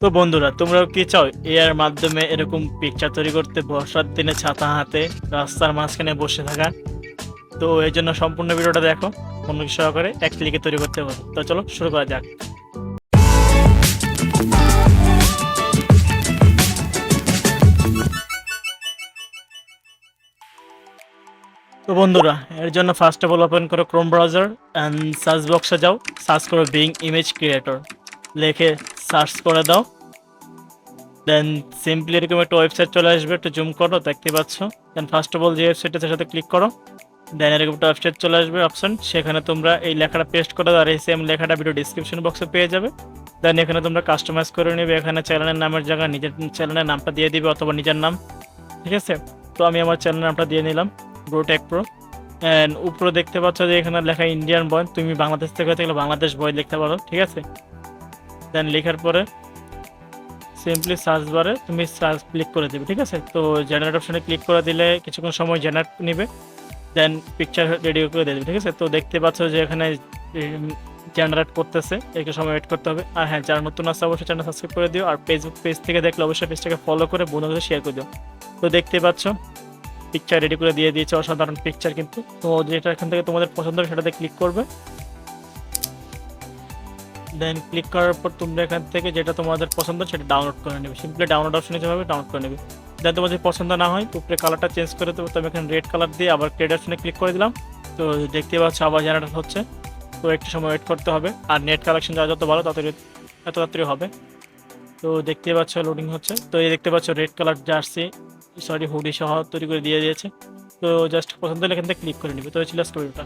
তো বন্ধুরা, তোমরাও কি চাও এআর মাধ্যমে এরকম পিকচার তৈরি করতে, বর্ষার দিনে ছাতা হাতে রাস্তার মাঝখানে বসে থাকা? তো এই জন্য সম্পূর্ণ ভিডিওটা দেখো, মনোযোগ সহকারে এক ক্লিকে তৈরি করতে পারো। তো চলো শুরু করা যাক। তো বন্ধুরা, এর জন্য ফার্স্ট অফ অল ওপেন করো ক্রোম ব্রাউজার অ্যান্ড সার্চ বক্সে যাও, সার্চ করো বিং ইমেজ ক্রিয়েটর, লিখে সার্চ করে দাও। দেন সিম্পলি এরকম একটা ওয়েবসাইট চলে আসবে, একটু জুম করো, দেখতে পাচ্ছ। দেন ফার্স্ট অফ অল যে ওয়েবসাইটের সাথে ক্লিক করো, দেন এরকম একটা ওয়েবসাইট চলে আসবে অপশন, সেখানে তোমরা এই লেখাটা পেস্ট করে দাও আর এই সেম লেখাটা ভিডিও ডিসক্রিপশন বক্সে পেয়ে যাবে। দেন এখানে তোমরা কাস্টমাইজ করে নেবে, এখানে চ্যানেলের নামের জায়গায় নিজের চ্যানেলের নামটা দিয়ে দিবে অথবা নিজের নাম, ঠিক আছে। তো আমি আমার চ্যানেলের নামটা দিয়ে নিলাম, ব্রো টেক প্রো। অ্যান্ড উপরে দেখতে পাচ্ছ যে এখানে লেখা ইন্ডিয়ান বয়, তুমি বাংলাদেশ থেকে থাকলে বাংলাদেশ বয় লিখতে পারো, ঠিক আছে। দেন লেখার পরে সিম্পলি সার্চ বারে তুমি সার্চ ক্লিক করে দেবে, ঠিক আছে। তো জেনারেট অপশনে ক্লিক করে দিলে কিছুক্ষণ সময় জেনারেট নেবে, দেন পিকচার রেডি করে দেবে, ঠিক আছে। তো দেখতে পাচ্ছ যে এখানে জেনারেট করতেছে, একটু সময় ওয়েট করতে হবে। আর হ্যাঁ, যারা নতুন আছে অবশ্যই চ্যানেল সাবস্ক্রাইব করে দিও, আর ফেসবুক পেজ থেকে দেখলে অবশ্যই পেজটাকে ফলো করে বন্ধুদের শেয়ার করে দিও। তো দেখতে পাচ্ছ পিকচার রেডি করে দিয়ে দিয়েছে, অসাধারণ পিকচার কিন্তু। তো যেটা এখান থেকে তোমাদের পছন্দ হবে সেটাতে ক্লিক করবে। দেন ক্লিক করার পর তোমরা এখান থেকে যেটা তোমাদের পছন্দ সেটা ডাউনলোড করে নেবে, সিম্পলি ডাউনলোড অপশনে যেভাবে ডাউনলোড করে নেবে। দেন তোমার যদি পছন্দ না হয় উপরে কালারটা চেঞ্জ করে দেবো, তো আমি এখানে রেড কালার দিয়ে আবার ক্রিয়েট অপশনে ক্লিক করে দিলাম। তো দেখতে পাচ্ছ আবার জেনারেট হচ্ছে, তো একটু সময় ওয়েট করতে হবে। আর নেট কালেকশন যত ভালো এত তাড়াতাড়ি হবে। তো দেখতে পাচ্ছ লোডিং হচ্ছে। তো এই দেখতে পাচ্ছ red colour jersey, sorry hoodie সহ তৈরি করে দিয়ে দিয়েছে। তো জাস্ট পছন্দ হলে এখান থেকে ক্লিক করে নিবে। তো এই ছিল আজকের ভিডিওটা।